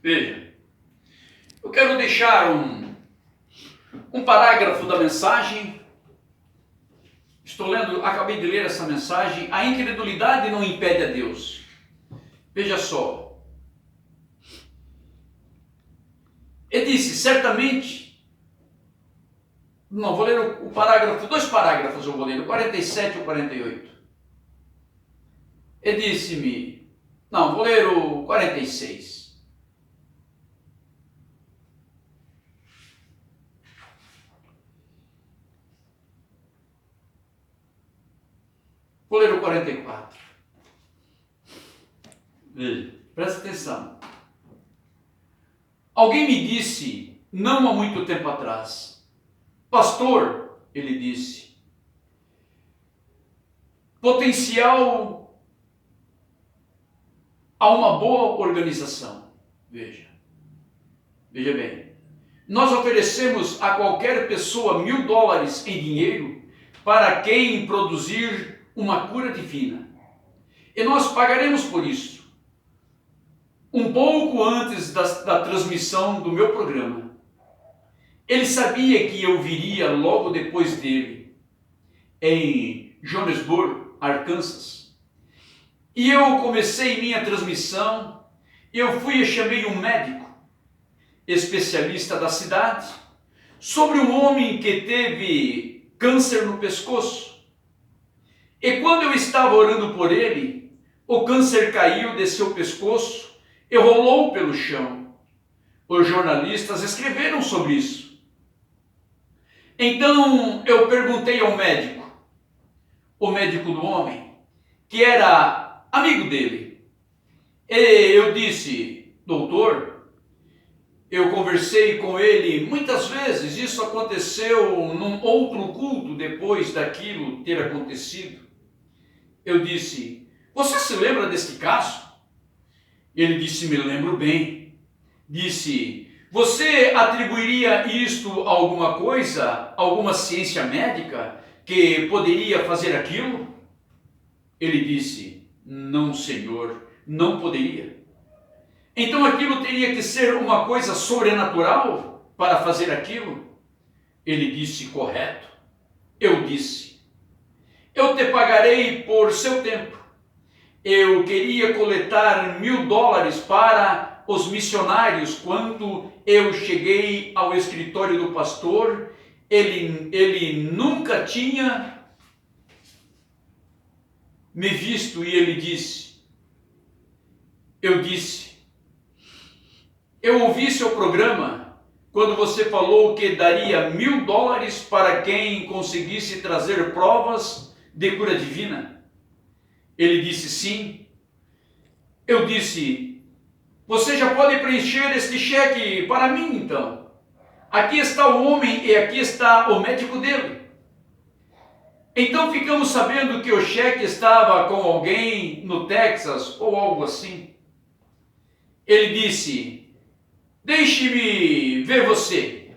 Veja, eu quero deixar um parágrafo da mensagem. Acabei de ler essa mensagem. A incredulidade não impede a Deus. Veja só. Ele disse, certamente, não, vou ler o parágrafo, 2 parágrafos eu vou ler, o 47 e o 48. Ele disse-me, não, vou ler o 46. Vou ler o 44. Veja, presta atenção. Alguém me disse, não há muito tempo atrás, pastor, ele disse, potencial a uma boa organização. Veja bem, nós oferecemos a qualquer pessoa $1.000 em dinheiro para quem produzir uma cura divina. E nós pagaremos por isso. Um pouco antes da transmissão do meu programa. Ele sabia que eu viria logo depois dele, em Jonesboro, Arkansas. E eu comecei minha transmissão, eu fui e chamei um médico, especialista da cidade, sobre um homem que teve câncer no pescoço. E quando eu estava orando por ele, o câncer caiu de seu pescoço e rolou pelo chão. Os jornalistas escreveram sobre isso. Então eu perguntei ao médico, o médico do homem, que era amigo dele. E eu disse, doutor, eu conversei com ele muitas vezes, isso aconteceu num outro culto depois daquilo ter acontecido. Eu disse, você se lembra deste caso? Ele disse, me lembro bem. Disse, você atribuiria isto a alguma coisa, alguma ciência médica que poderia fazer aquilo? Ele disse, não, senhor, não poderia. Então aquilo teria que ser uma coisa sobrenatural para fazer aquilo? Ele disse, correto. Eu disse, eu te pagarei por seu tempo. Eu queria coletar $1.000 para os missionários. Quando eu cheguei ao escritório do pastor, ele nunca tinha me visto e ele disse, eu ouvi seu programa quando você falou que daria $1.000 para quem conseguisse trazer provas de cura divina. Ele disse sim. Eu disse, você já pode preencher este cheque para mim então. Aqui está o homem e aqui está o médico dele. Então ficamos sabendo que o cheque estava com alguém no Texas ou algo assim. Ele disse, deixe-me ver você.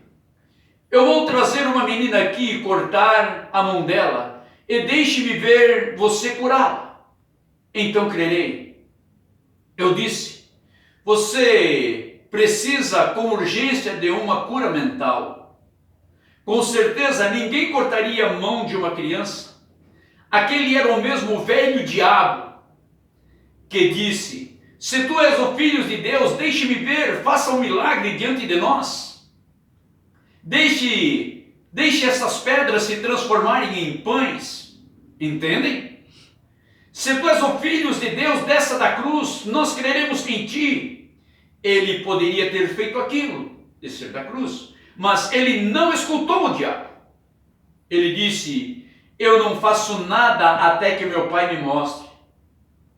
Eu vou trazer uma menina aqui e cortar a mão dela e deixe-me ver você curá-la. Então crerei. Eu disse, você precisa com urgência de uma cura mental. Com certeza ninguém cortaria a mão de uma criança. Aquele era o mesmo velho diabo que disse, se tu és o filho de Deus, deixe-me ver, faça um milagre diante de nós. Deixe essas pedras se transformarem em pães. Entendem? Se tu és o filho de Deus, desça da cruz, nós creremos em ti. Ele poderia ter feito aquilo, descer da cruz, mas ele não escutou o diabo. Ele disse, eu não faço nada até que meu pai me mostre.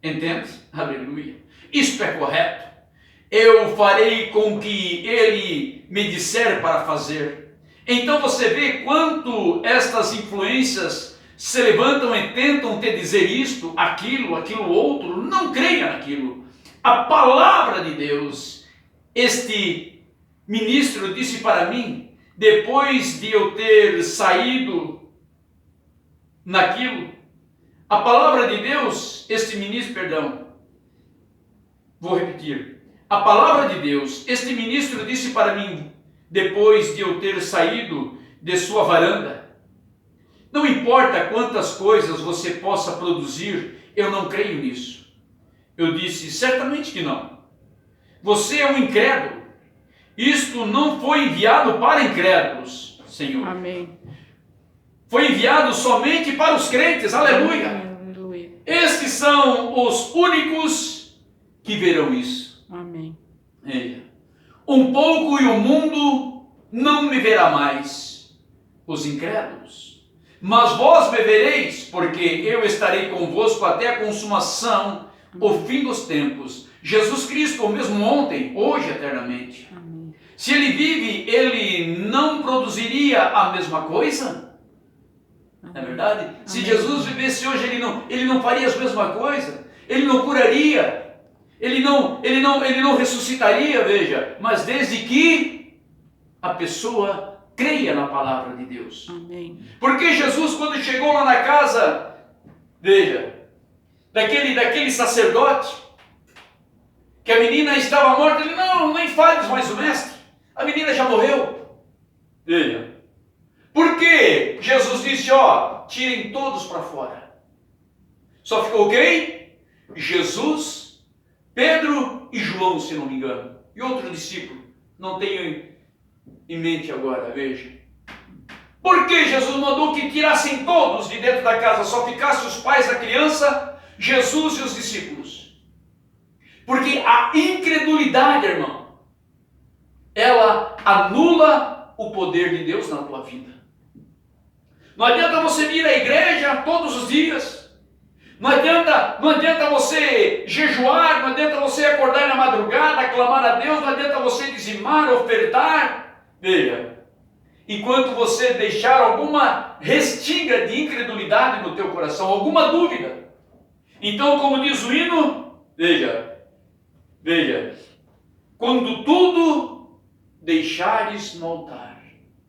Entende? Aleluia. Isto é correto. Eu farei com que ele me disser para fazer. Então você vê quanto estas influências se levantam e tentam te dizer isto, aquilo outro. Não creia naquilo. A palavra de Deus, este ministro disse para mim, depois de eu ter saído naquilo, a palavra de Deus, este ministro, Vou repetir. A palavra de Deus, este ministro disse para mim, depois de eu ter saído de sua varanda: não importa quantas coisas você possa produzir, eu não creio nisso. Eu disse: certamente que não. Você é um incrédulo. Isto não foi enviado para incrédulos, Senhor. Amém. Foi enviado somente para os crentes. Aleluia. Aleluia. Estes são os únicos que verão isso. Amém. Um pouco e o mundo não me verá mais, os incrédulos. Mas vós me vereis, porque eu estarei convosco até a consumação, o fim dos tempos. Jesus Cristo, o mesmo ontem, hoje, eternamente. Amém. Se ele vive, ele não produziria a mesma coisa? Não é verdade? Amém. Se Jesus vivesse hoje, ele não faria a mesma coisa? Ele não curaria? Ele não ressuscitaria, veja, mas desde que a pessoa creia na palavra de Deus. Amém. Porque Jesus, quando chegou lá na casa, veja, daquele sacerdote, que a menina estava morta, ele: não, nem fales mais o mestre, a menina já morreu. Veja, porque Jesus disse: ó, tirem todos para fora. Só ficou quem? Jesus, Pedro e João, se não me engano, e outro discípulo, não tenho em mente agora, veja. Por que Jesus mandou que tirassem todos de dentro da casa, só ficassem os pais da criança, Jesus e os discípulos? Porque a incredulidade, irmão, ela anula o poder de Deus na tua vida. Não adianta você vir à igreja todos os dias. Não adianta você jejuar, não adianta você acordar na madrugada, clamar a Deus, não adianta você dizimar, ofertar. Veja, enquanto você deixar alguma restinga de incredulidade no teu coração, alguma dúvida. Então, como diz o hino, veja, quando tudo deixares no altar.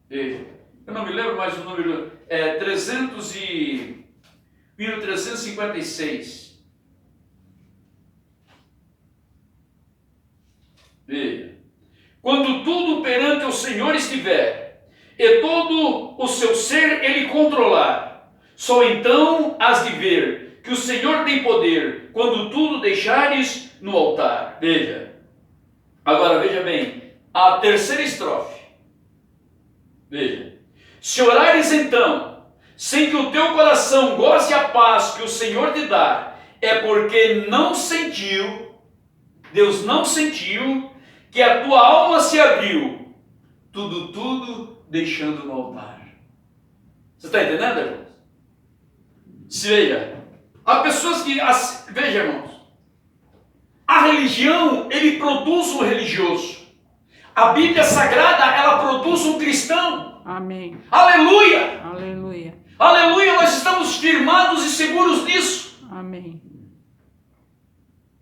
Veja, eu não me lembro mais o número, 1356. Veja, quando tudo perante o Senhor estiver, e todo o seu ser ele controlar, só então has de ver que o Senhor tem poder, quando tudo deixares no altar. Veja, agora veja bem, a terceira estrofe. Veja, se orares então, sem que o teu coração goze a paz que o Senhor te dá, é porque não sentiu, Deus não sentiu, que a tua alma se abriu, tudo deixando no altar. Você está entendendo, irmãos? Veja, há pessoas que, veja, irmãos, a religião, ele produz um religioso. A Bíblia Sagrada, ela produz um cristão. Amém. Aleluia! Aleluia. Aleluia, nós estamos firmados e seguros nisso. Amém.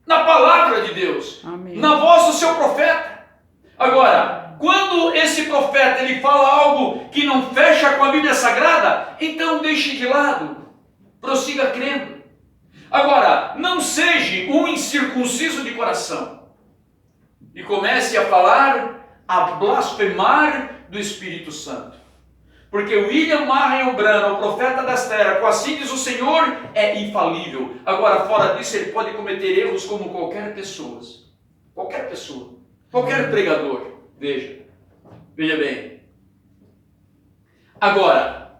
Na palavra de Deus. Amém. Na voz do seu profeta. Agora, quando esse profeta ele fala algo que não fecha com a Bíblia Sagrada, então deixe de lado. Prossiga crendo. Agora, não seja um incircunciso de coração. E comece a falar, a blasfemar do Espírito Santo. Porque William Marion Branham, o profeta das terras, com assim diz o Senhor, é infalível. Agora, fora disso, ele pode cometer erros como qualquer pessoa. Qualquer pessoa. Qualquer pregador. Veja. Veja bem. Agora.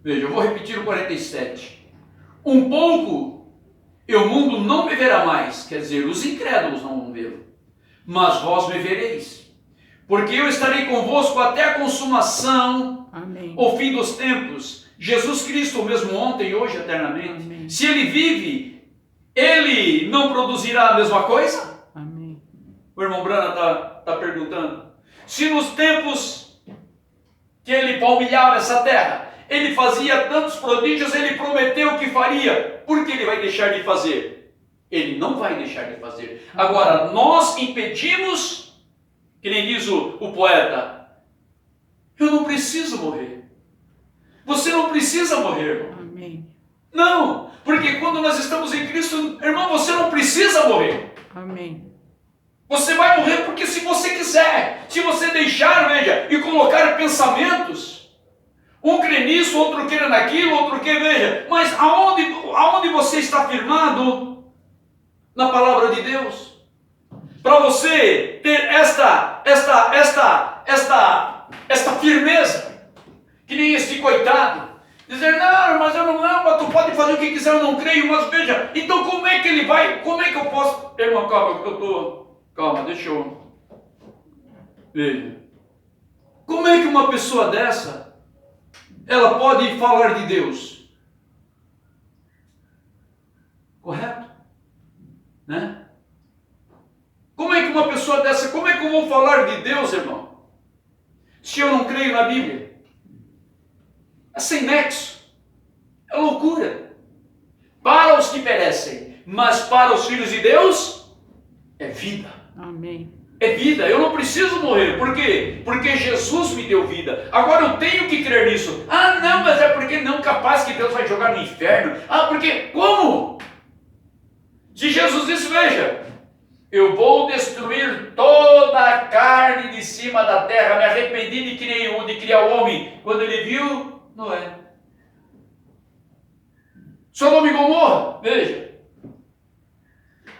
Veja, eu vou repetir o 47. Um pouco, e o mundo não me verá mais. Quer dizer, os incrédulos não vão vê-lo. Mas vós me vereis, porque eu estarei convosco até a consumação, Amém. o fim dos tempos. Jesus Cristo, o mesmo ontem e hoje eternamente. Amém. Se ele vive, ele não produzirá a mesma coisa? Amém. O irmão Brana está perguntando. Se nos tempos que ele palmilhava essa terra, ele fazia tantos prodígios, ele prometeu que faria, por que ele vai deixar de fazer? Ele não vai deixar de fazer. Agora, nós impedimos, que nem diz o poeta, eu não preciso morrer. Você não precisa morrer, irmão. Amém. Não, porque Porque quando nós estamos em Cristo, irmão, você não precisa morrer. Amém. Você vai morrer porque se você quiser, se você deixar, veja, e colocar pensamentos, um crê nisso, outro crê naquilo, outro crê, veja, mas aonde você está firmado? Na palavra de Deus. Para você ter esta firmeza, que nem este coitado, dizer, não, mas eu não amo, tu pode fazer o que quiser, eu não creio, mas veja, então como é que ele vai, como é que eu posso, irmão, calma, deixa eu, veja, como é que uma pessoa dessa, ela pode falar de Deus? Correto? Né? Como é que uma pessoa dessa, como é que eu vou falar de Deus, irmão? Se eu não creio na Bíblia? É sem nexo. É loucura. Para os que perecem, mas para os filhos de Deus, é vida. Amém. É vida, eu não preciso morrer. Por quê? Porque Jesus me deu vida. Agora eu tenho que crer nisso. Ah, não, mas é porque não, capaz que Deus vai jogar no inferno. Ah, porque, como? Se Jesus disse, veja, eu vou destruir toda a carne de cima da terra, me arrependi de criar o homem. Quando ele viu Noé. Sodoma e Gomorra, veja.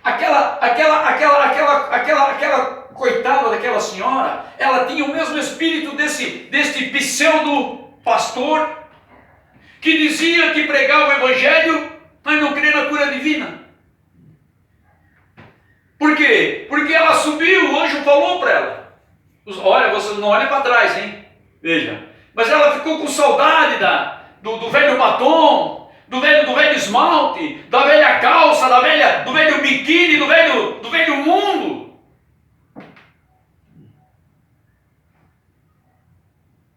Aquela coitada daquela senhora, ela tinha o mesmo espírito deste pseudo pastor que dizia que pregava o evangelho, mas não crê na cura divina. Por quê? Porque ela subiu, o anjo falou para ela. Olha, você não olha para trás, hein? Veja. Mas ela ficou com saudade do velho batom, do velho esmalte, da velha calça, do velho biquíni, do velho mundo.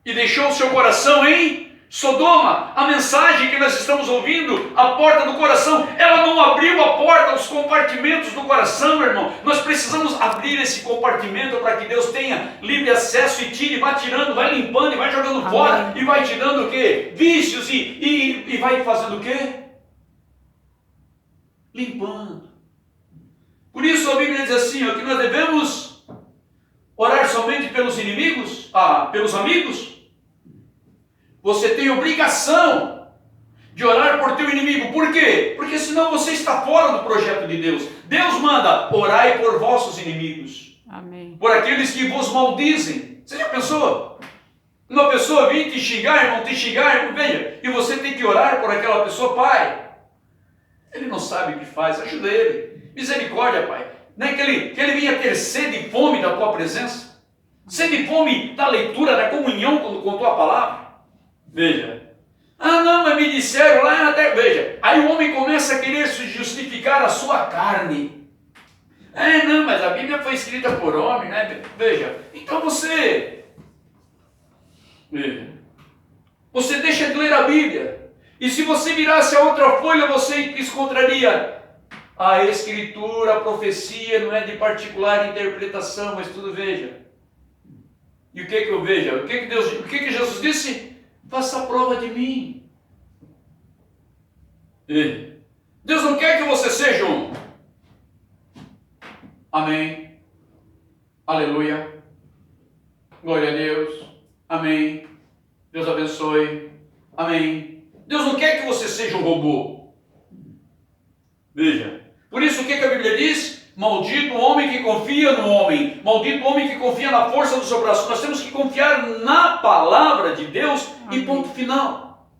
E deixou o seu coração em Sodoma. A mensagem que nós estamos ouvindo, a porta do coração, ela não abriu a porta, os compartimentos do coração, meu irmão. Nós precisamos abrir esse compartimento para que Deus tenha livre acesso e tire, vai tirando, vai limpando e vai jogando Amém. fora e vai te dando o quê? Vícios e vai fazendo o quê? Limpando. Por isso a Bíblia diz assim, ó, que nós devemos orar somente pelos inimigos, pelos amigos. Você tem obrigação de orar por teu inimigo. Por quê? Porque senão você está fora do projeto de Deus. Deus manda, orai por vossos inimigos. Amém. Por aqueles que vos maldizem. Você já pensou? Uma pessoa vir te xingar, veja, e você tem que orar por aquela pessoa, Pai. Ele não sabe o que faz, ajuda ele. Misericórdia, Pai. Não é que ele venha ter sede e fome da tua presença. Sede e fome da leitura, da comunhão com tua palavra. Veja. Ah, não, mas me disseram lá até. Veja. Aí o homem começa a querer justificar a sua carne. Não, mas a Bíblia foi escrita por homem, né? Veja. Então você. Veja. Você deixa de ler a Bíblia. E se você virasse a outra folha, você encontraria a Escritura, a profecia, não é de particular interpretação, mas tudo veja. E o que eu vejo? O que Jesus disse? Faça a prova de mim. Deus não quer que você seja um. Amém. Aleluia. Glória a Deus. Amém. Deus abençoe. Amém. Deus não quer que você seja um robô. Veja. Por isso o que a Bíblia diz? Maldito o homem que confia no homem. Maldito o homem que confia na força do seu braço. Nós temos que confiar na palavra de Deus. Amém. E ponto final.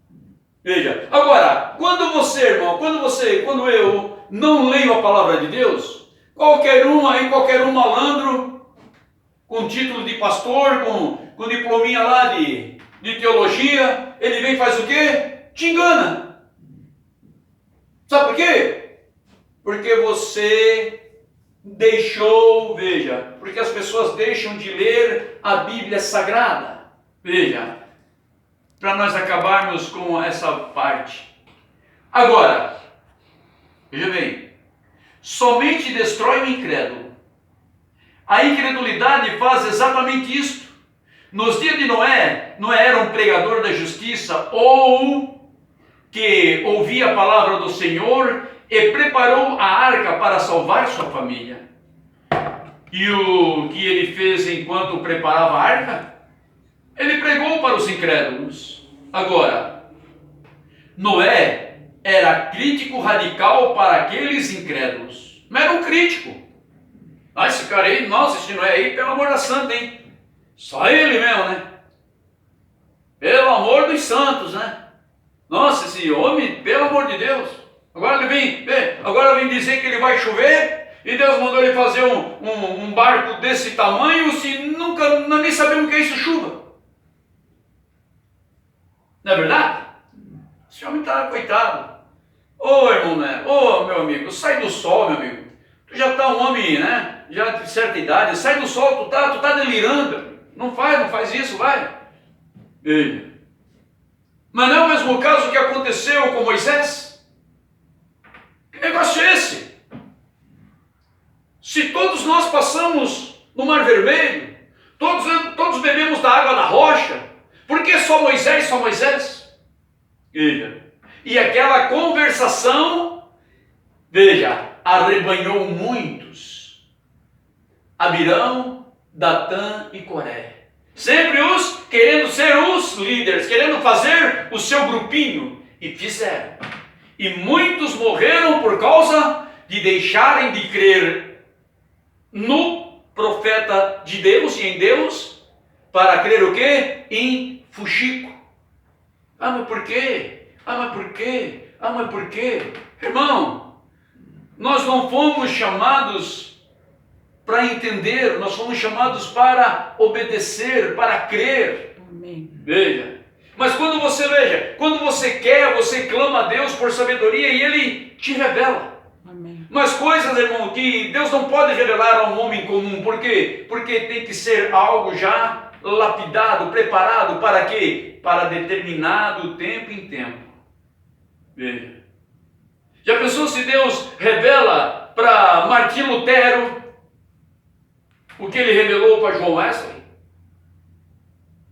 Veja. Agora, quando você, irmão, quando eu não leio a palavra de Deus, qualquer um malandro, com título de pastor, com diplominha lá de teologia, ele vem e faz o quê? Te engana. Sabe por quê? Porque você deixou, veja, porque as pessoas deixam de ler a Bíblia Sagrada. Veja, para nós acabarmos com essa parte. Agora, veja bem, somente destrói o incrédulo. A incredulidade faz exatamente isto. Nos dias de Noé era um pregador da justiça ou que ouvia a palavra do Senhor e preparou a arca para salvar sua família. E o que ele fez enquanto preparava a arca? Ele pregou para os incrédulos. Agora, Noé era crítico radical para aqueles incrédulos. Não era um crítico. Ah, esse cara aí, nossa, esse Noé aí, pelo amor da santa, hein? Só ele mesmo, né? Pelo amor dos santos, né? Nossa, esse homem, pelo amor de Deus. Agora vem dizer que ele vai chover e Deus mandou ele fazer um barco desse tamanho, se nunca, nós nem sabemos o que é isso, chuva. Não é verdade? Esse homem está coitado. Ô irmão, né? Ô meu amigo, sai do sol, meu amigo. Tu já está um homem, né? Já de certa idade, sai do sol, tu tá delirando. Não faz isso, vai. Ei. Mas não é o mesmo caso que aconteceu com Moisés? Que negócio é esse? Se todos nós passamos no Mar Vermelho, todos bebemos da água da rocha, por que só Moisés, só Moisés? Veja. E aquela conversação, veja, arrebanhou muitos. Abirão, Datã e Coré. Sempre querendo ser os líderes, querendo fazer o seu grupinho. E fizeram. E muitos morreram por causa de deixarem de crer no profeta de Deus e em Deus, para crer o quê? Em fuxico. Ah, mas por quê? Ah, mas por quê? Ah, mas por quê? Irmão, nós não fomos chamados para entender, nós fomos chamados para obedecer, para crer. Amém. Veja. Mas quando você quer, você clama a Deus por sabedoria e Ele te revela. Amém. Mas coisas, irmão, que Deus não pode revelar a um homem comum. Por quê? Porque tem que ser algo já lapidado, preparado para quê? Para determinado tempo em tempo. Veja. Já pensou se Deus revela para Martim Lutero o que ele revelou para João Wesley?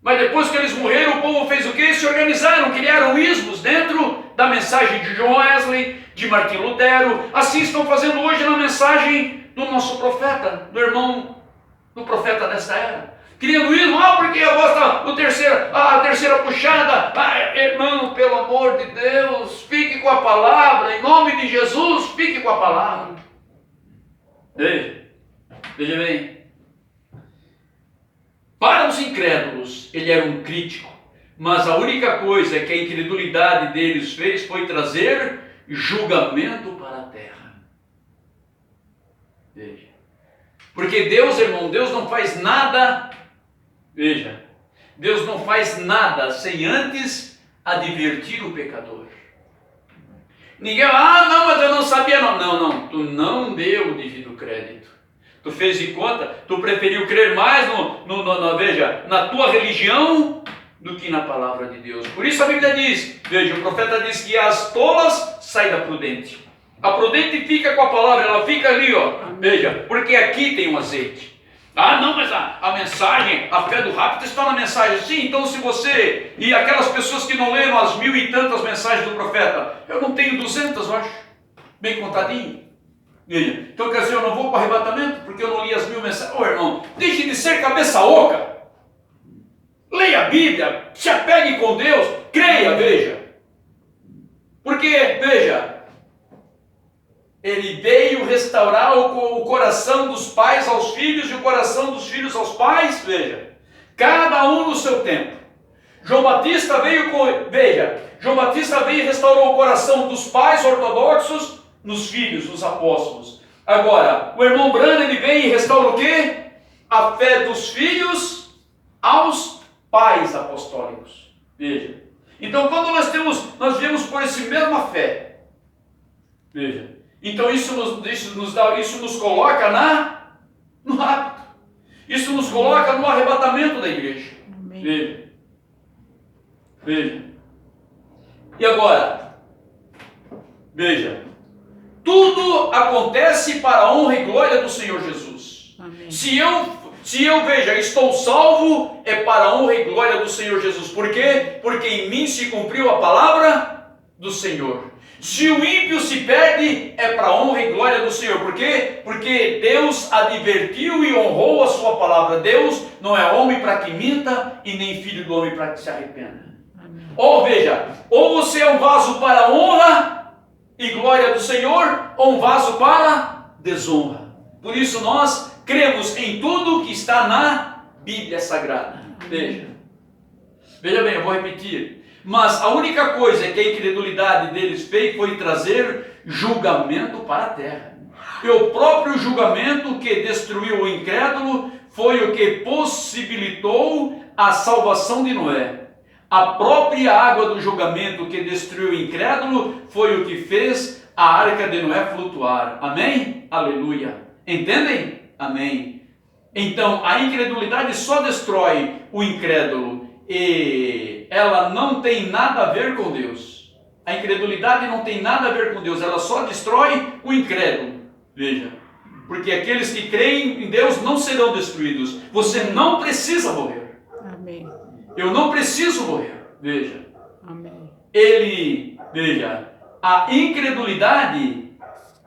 Mas depois que eles morreram, o povo fez o quê? Se organizaram, criaram ismos dentro da mensagem de João Wesley, de Martim Lutero. Assim estão fazendo hoje na mensagem do nosso profeta, do irmão, do profeta desta era. Criando ismo, porque a voz a terceira puxada. Irmão, pelo amor de Deus, fique com a palavra, em nome de Jesus, fique com a palavra. Veja bem. Para os incrédulos, ele era um crítico, mas a única coisa que a incredulidade deles fez foi trazer julgamento para a terra. Veja. Porque Deus, irmão, Deus não faz nada, veja, Deus não faz nada sem antes advertir o pecador. Ninguém, não, mas eu não sabia, não, tu não deu o devido crédito. Tu fez de conta, tu preferiu crer mais veja, na tua religião do que na palavra de Deus. Por isso a Bíblia diz, veja, o profeta diz que as tolas saem da prudente. A prudente fica com a palavra, ela fica ali, ó. Veja, porque aqui tem um azeite. Não, mas a mensagem, a fé do rápido está na mensagem. Sim, então se você, e aquelas pessoas que não leram as 1000 e tantas mensagens do profeta, eu não tenho 200, eu acho, bem contadinho. Então quer dizer, eu não vou para o arrebatamento porque eu não li as 1000 mensagens. Irmão, deixe de ser cabeça oca. Leia a Bíblia, se apegue com Deus, creia, veja. Porque, veja, ele veio restaurar o coração dos pais aos filhos e o coração dos filhos aos pais, veja. Cada um no seu tempo. João Batista veio e restaurou o coração dos pais ortodoxos nos filhos, nos apóstolos. Agora, o irmão Branham, ele vem e restaura o quê? A fé dos filhos aos pais apostólicos. Veja. Então, quando nós viemos por essa mesma fé, veja. Então, isso nos coloca no hábito. Isso nos coloca no arrebatamento da igreja. Amém. Veja. E agora, veja. Tudo acontece para a honra e glória do Senhor Jesus. Amém. Se eu veja, estou salvo, é para a honra e glória do Senhor Jesus. Por quê? Porque em mim se cumpriu a palavra do Senhor. Se o ímpio se perde, é para a honra e glória do Senhor. Por quê? Porque Deus advertiu e honrou a sua palavra. Deus não é homem para que minta e nem filho do homem para que se arrependa. Ou veja, ou você é um vaso para a honra e glória do Senhor, ou um vaso para desonra. Por isso nós cremos em tudo que está na Bíblia Sagrada. Veja bem, eu vou repetir. Mas a única coisa que a incredulidade deles fez foi trazer julgamento para a terra. E o próprio julgamento que destruiu o incrédulo foi o que possibilitou a salvação de Noé. A própria água do julgamento que destruiu o incrédulo foi o que fez a arca de Noé flutuar. Amém? Aleluia. Entendem? Amém. Então, a incredulidade só destrói o incrédulo e ela não tem nada a ver com Deus. A incredulidade não tem nada a ver com Deus, ela só destrói o incrédulo. Veja, porque aqueles que creem em Deus não serão destruídos. Você não precisa morrer. Amém. Eu não preciso morrer. Veja. Amém. Veja, a incredulidade,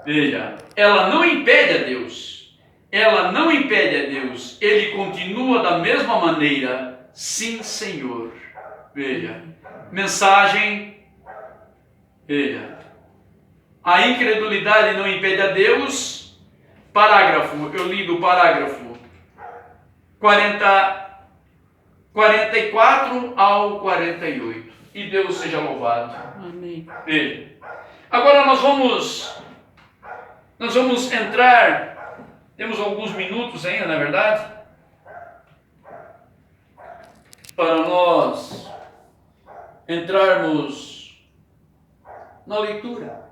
veja, ela não impede a Deus. Ela não impede a Deus. Ele continua da mesma maneira. Sim, Senhor. Veja. Mensagem. Veja. A incredulidade não impede a Deus. Parágrafo. Eu li do parágrafo 44 ao 48. E Deus seja louvado. Amém. Veja. Agora nós vamos entrar, temos alguns minutos ainda, na verdade, para nós entrarmos na leitura.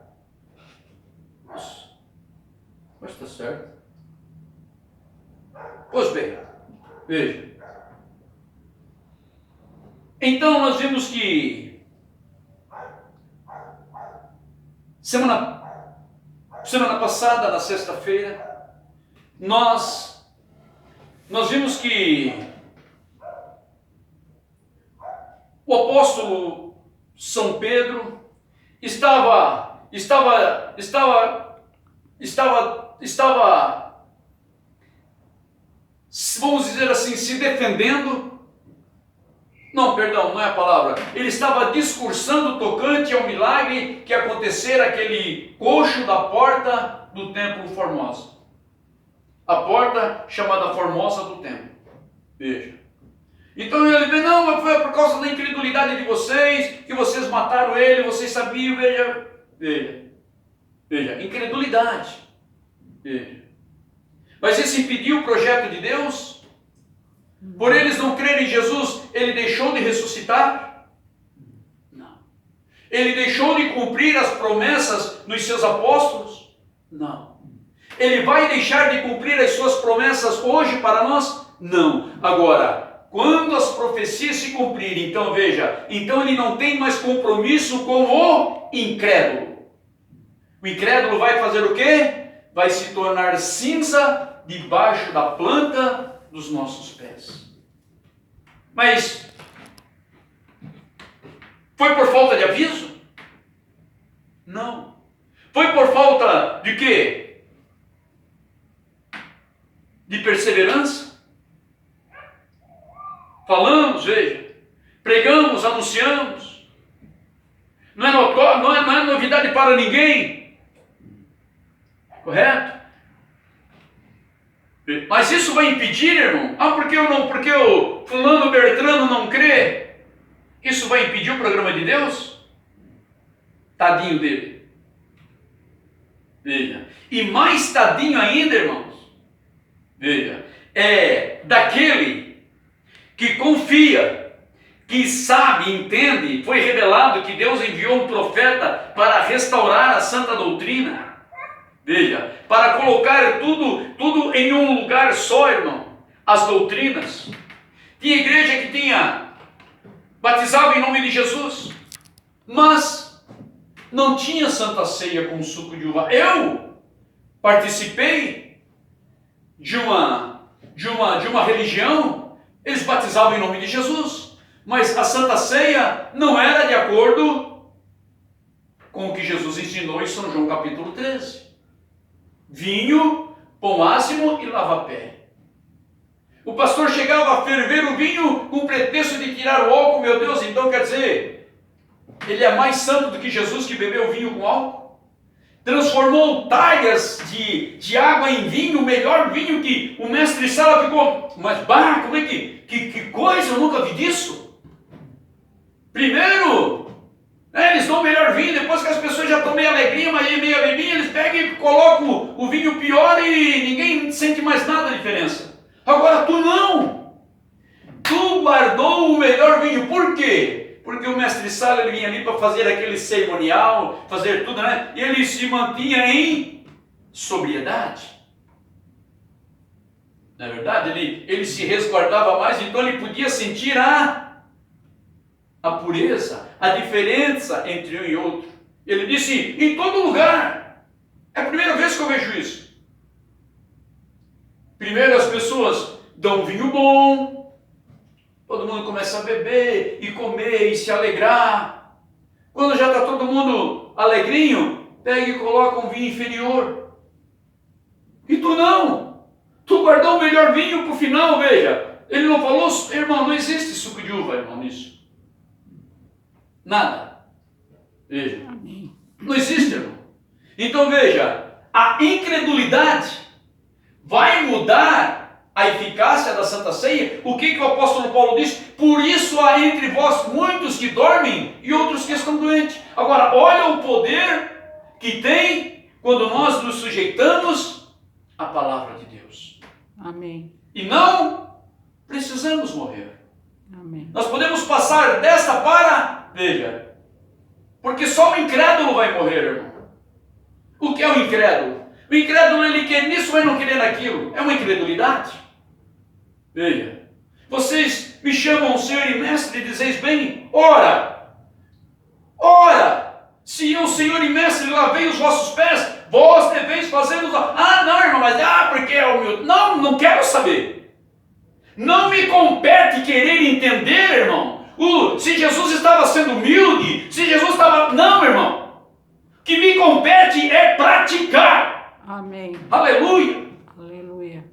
Mas está certo. Pois bem, veja. Então nós vimos que semana passada, na sexta-feira, nós vimos que o apóstolo São Pedro estava, vamos dizer assim, se defendendo. Não, perdão, não é a palavra. Ele estava discursando tocante ao milagre que acontecera aquele coxo da porta do templo Formosa. A porta chamada Formosa do templo. Veja. Então ele vê, não, mas foi por causa da incredulidade de vocês, que vocês mataram ele, vocês sabiam, veja, incredulidade. Veja. Mas isso impediu o projeto de Deus? Por eles não crerem em Jesus, ele deixou de ressuscitar? Não. Ele deixou de cumprir as promessas dos seus apóstolos? Não. Ele vai deixar de cumprir as suas promessas hoje para nós? Não. Agora, quando as profecias se cumprirem, então veja, então ele não tem mais compromisso com o incrédulo. O incrédulo vai fazer o quê? Vai se tornar cinza debaixo da planta dos nossos pés. Mas foi por falta de aviso? Não. Foi por falta de quê? De perseverança? Falamos, veja, pregamos, anunciamos. Não é novidade para ninguém. Correto? Mas isso vai impedir, irmão? Porque o fulano Bertrano não crê? Isso vai impedir o programa de Deus? Tadinho dele. Veja. E mais tadinho ainda, irmãos. Veja. É daquele que confia, que sabe, entende, foi revelado que Deus enviou um profeta para restaurar a santa doutrina. Veja, para colocar tudo em um lugar só, irmão. As doutrinas. Tinha igreja que batizava em nome de Jesus, mas não tinha santa ceia com suco de uva. Eu participei de uma religião, eles batizavam em nome de Jesus, mas a santa ceia não era de acordo com o que Jesus ensinou em São João capítulo 13. Vinho, pão ázimo e lava-pé. O pastor chegava a ferver o vinho com o pretexto de tirar o álcool, meu Deus, então quer dizer, ele é mais santo do que Jesus que bebeu vinho com álcool? Transformou talhas de água em vinho, o melhor vinho que o mestre Sala ficou, mas bah, como é que coisa, eu nunca vi disso. Primeiro, eles dão o melhor vinho, depois que as pessoas já estão meio alegrinha, meio bebinha, eles pegam e colocam o vinho pior e ninguém sente mais nada a diferença. Agora tu não, tu guardou o melhor vinho, por quê? Porque o mestre Sala, ele vinha ali para fazer aquele cerimonial, fazer tudo, né? E ele se mantinha em sobriedade. Não é verdade? Ele se resguardava mais, então ele podia sentir a pureza, a diferença entre um e outro. Ele disse, em todo lugar. É a primeira vez que eu vejo isso. Primeiro as pessoas dão vinho bom, todo mundo começa a beber e comer e se alegrar. Quando já está todo mundo alegrinho, pega e coloca um vinho inferior. E tu não. Tu guardou o melhor vinho para o final, veja. Ele não falou, irmão, não existe suco de uva, irmão, nisso. Nada. Veja. Não existe, irmão. Então veja, a incredulidade vai mudar a eficácia da Santa Ceia. O que o apóstolo Paulo diz? Por isso há entre vós muitos que dormem e outros que estão doentes. Agora, olha o poder que tem quando nós nos sujeitamos à palavra de Deus. Amém. E não precisamos morrer. Amém. Nós podemos passar desta para, veja, porque só o incrédulo vai morrer, irmão. O que é o incrédulo? O incrédulo, ele quer nisso, mas não quer naquilo. É uma incredulidade. Veja, vocês me chamam Senhor e Mestre e dizeis bem, ora, se eu, Senhor e Mestre, lavei os vossos pés, vós deveis fazê-los. Não, irmão, mas porque é humilde. Não quero saber. Não me compete querer entender, irmão. Se Jesus estava sendo humilde, se Jesus estava... Não, irmão. O que me compete é praticar. Amém. Aleluia. Aleluia.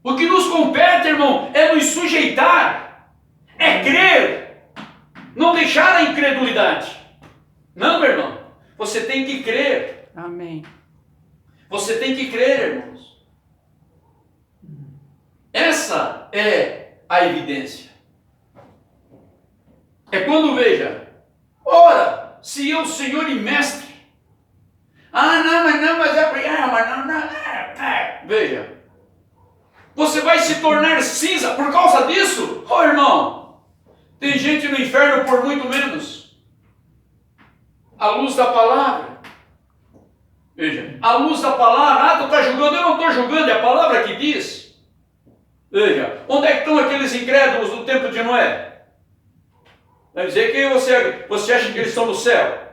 O que nos compete, irmão, é nos sujeitar, é crer, não deixar a incredulidade. Não, meu irmão, você tem que crer. Amém. Você tem que crer, irmãos. Essa é a evidência. É quando veja, ora, se eu, Senhor e Mestre, veja, você vai se tornar cinza por causa disso? Irmão, tem gente no inferno por muito menos. A luz da palavra. Veja, a luz da palavra. Tu está julgando? Eu não estou julgando, é a palavra que diz. Veja, onde é que estão aqueles incrédulos do tempo de Noé? Vai dizer que você acha que eles estão no céu?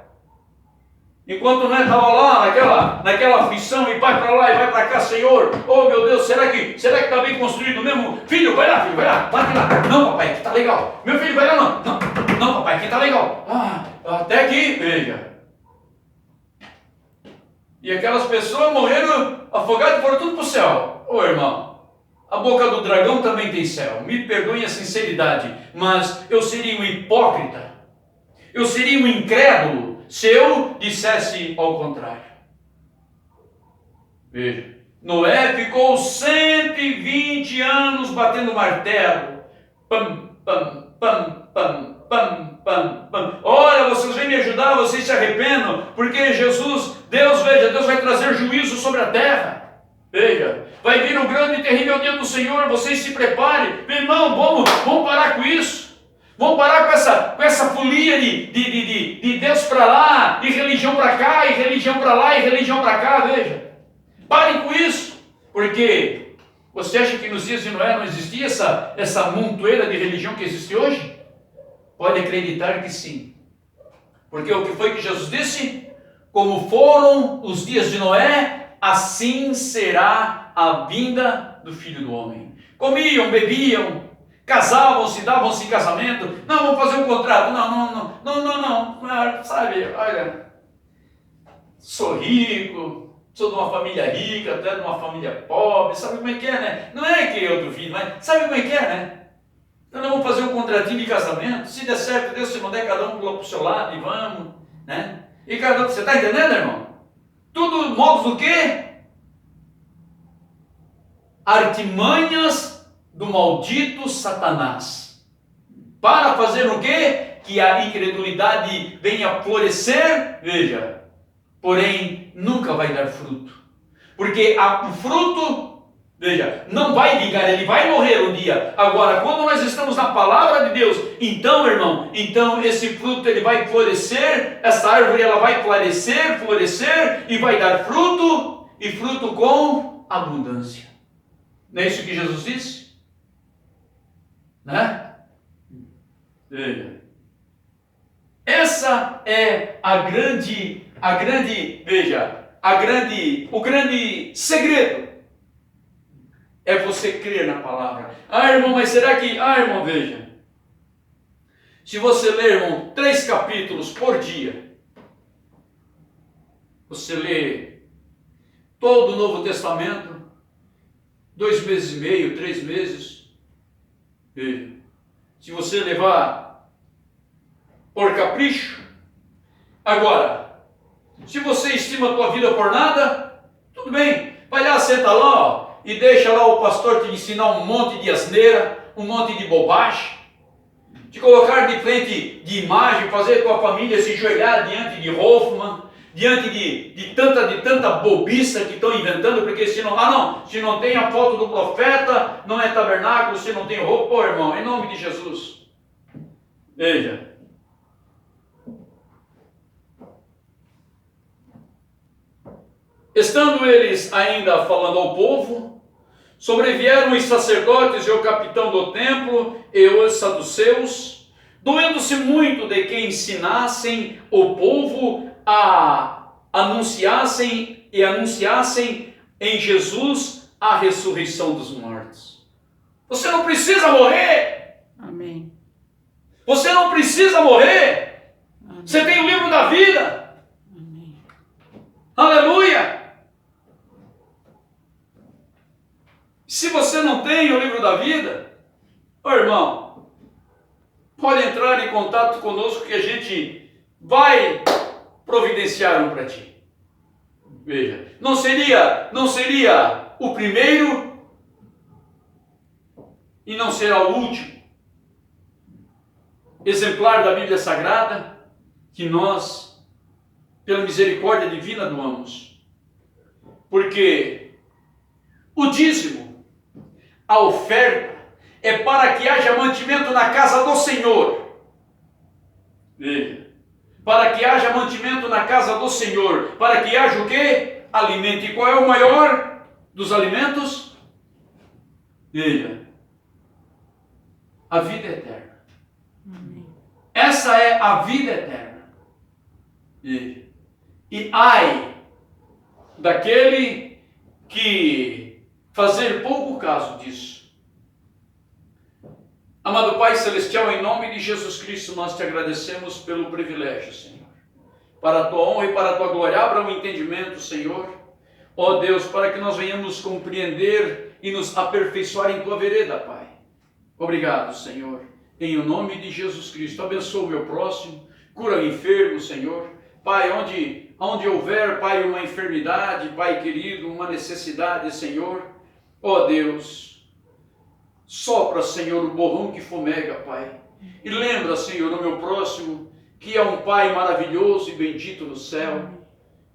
Enquanto Noé estava lá, naquela aflição, e vai para lá e vai para cá, Senhor, oh meu Deus, será que está bem construído mesmo? Filho, vai lá, bate lá. Não, papai, aqui está legal. Meu filho, vai lá, não, papai, aqui está legal. Até aqui, veja. E aquelas pessoas morreram afogadas e foram tudo para o céu. Irmão, a boca do dragão também tem céu. Me perdoem a sinceridade, mas eu seria um hipócrita, eu seria um incrédulo se eu dissesse ao contrário. Veja, Noé ficou 120 anos batendo martelo. Pam, pam, pam, pam, pam, pam, pam. Olha, vocês vêm me ajudar, vocês se arrependam, porque Deus vai trazer juízo sobre a terra. Veja, vai vir o grande e terrível dia do Senhor, vocês se preparem. Meu irmão, vamos parar com isso. Vamos parar com essa folia de Deus para lá, e religião para cá, e religião para lá, e religião para cá, veja. Parem com isso, porque você acha que nos dias de Noé não existia essa montoeira de religião que existe hoje? Pode acreditar que sim. Porque o que foi que Jesus disse? Como foram os dias de Noé, assim será a vinda do Filho do Homem. Comiam, bebiam, casavam-se, davam-se em casamento. Não, vamos fazer um contrato. Não. Sabe, olha, sou rico, sou de uma família rica, até de uma família pobre. Sabe como é que é, né? Não é que eu duvido, mas sabe como é que é, né? Então nós vamos fazer um contratinho de casamento. Se der certo, Deus, se não der, cada um pula para o seu lado e vamos, né? E cada um, você está entendendo, irmão? Tudo modos do quê? Artimanhas do maldito Satanás. Para fazer o quê? Que a incredulidade venha florescer, veja, porém nunca vai dar fruto. Porque o fruto, veja, não vai ligar, ele vai morrer um dia. Agora, quando nós estamos na palavra de Deus, então, irmão, então esse fruto ele vai florescer, essa árvore ela vai florescer e vai dar fruto, e fruto com abundância. Não é isso que Jesus disse? Né? Veja. Essa é o grande segredo. É você crer na palavra. Ah, irmão, mas será que... Ah, irmão, veja. Se você ler, irmão, 3 capítulos por dia, você lê todo o Novo Testamento, 2 meses e meio, 3 meses. Veja. Se você levar por capricho. Agora, se você estima a tua vida por nada, tudo bem. Vai lá, senta lá, ó, e deixa lá o pastor te ensinar um monte de asneira, um monte de bobagem, te colocar de frente de imagem, fazer tua família se joelhar diante de Hoffman, diante de tanta bobiça que estão inventando, porque se não tem a foto do profeta, não é tabernáculo, se não tem roupa, pô, irmão, em nome de Jesus. Veja. Estando eles ainda falando ao povo, sobrevieram os sacerdotes e o capitão do templo e os saduceus, doendo-se muito de que ensinassem o povo a anunciassem em Jesus a ressurreição dos mortos. Você não precisa morrer. Amém. Você não precisa morrer. Amém. Você tem o livro da vida. Amém. Aleluia. Se você não tem o livro da vida, ô irmão, pode entrar em contato conosco que a gente vai providenciar um para ti. Veja, não seria o primeiro e não será o último exemplar da Bíblia Sagrada que nós, pela misericórdia divina, doamos. Porque o dízimo, a oferta, é para que haja mantimento na casa do Senhor. Veja. Para que haja mantimento na casa do Senhor. Para que haja o quê? Alimento. E qual é o maior dos alimentos? Veja. A vida eterna. Amém. Essa é a vida eterna. Veja. E ai daquele que fazer pouco caso disso. Amado Pai Celestial, em nome de Jesus Cristo, nós te agradecemos pelo privilégio, Senhor. Para a tua honra e para a tua glória, abra o entendimento, Senhor. Ó Deus, para que nós venhamos compreender e nos aperfeiçoar em tua vereda, Pai. Obrigado, Senhor. Em o nome de Jesus Cristo, abençoa o meu próximo, cura o enfermo, Senhor. Pai, onde houver, Pai, uma enfermidade, Pai querido, uma necessidade, Senhor. Ó Deus, sopra, Senhor, o borrão que fumega, Pai. E lembra, Senhor, o meu próximo, que é um Pai maravilhoso e bendito no céu,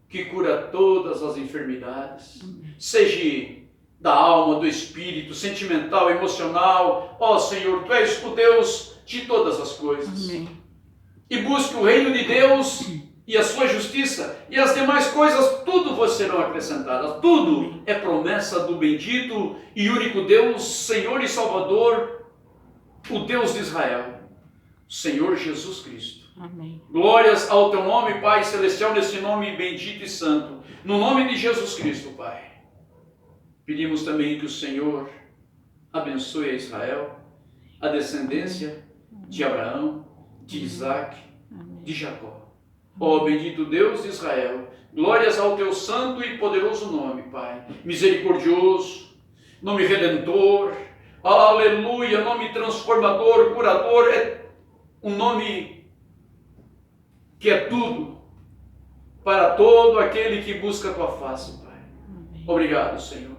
que cura todas as enfermidades, seja da alma, do espírito, sentimental, emocional. Ó Senhor, Tu és o Deus de todas as coisas. Amém. E busque o reino de Deus e a sua justiça, e as demais coisas, tudo vos serão acrescentadas. Tudo é promessa do bendito e único Deus, Senhor e Salvador, o Deus de Israel, Senhor Jesus Cristo. Amém. Glórias ao teu nome, Pai Celestial, nesse nome bendito e santo. No nome de Jesus Cristo, Pai. Pedimos também que o Senhor abençoe a Israel, a descendência de Abraão, de Isaac, Amém. de Jacó. Ó bendito Deus de Israel, glórias ao teu santo e poderoso nome, Pai, misericordioso, nome redentor, aleluia, nome transformador, curador, é um nome que é tudo para todo aquele que busca a tua face, Pai. Amém. Obrigado, Senhor.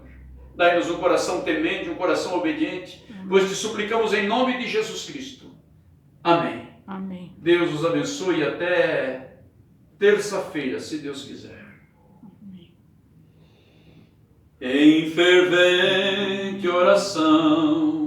Dai-nos um coração temente, um coração obediente, pois te suplicamos em nome de Jesus Cristo. Amém. Amém. Deus os abençoe e até terça-feira, se Deus quiser. Amém. Em fervente oração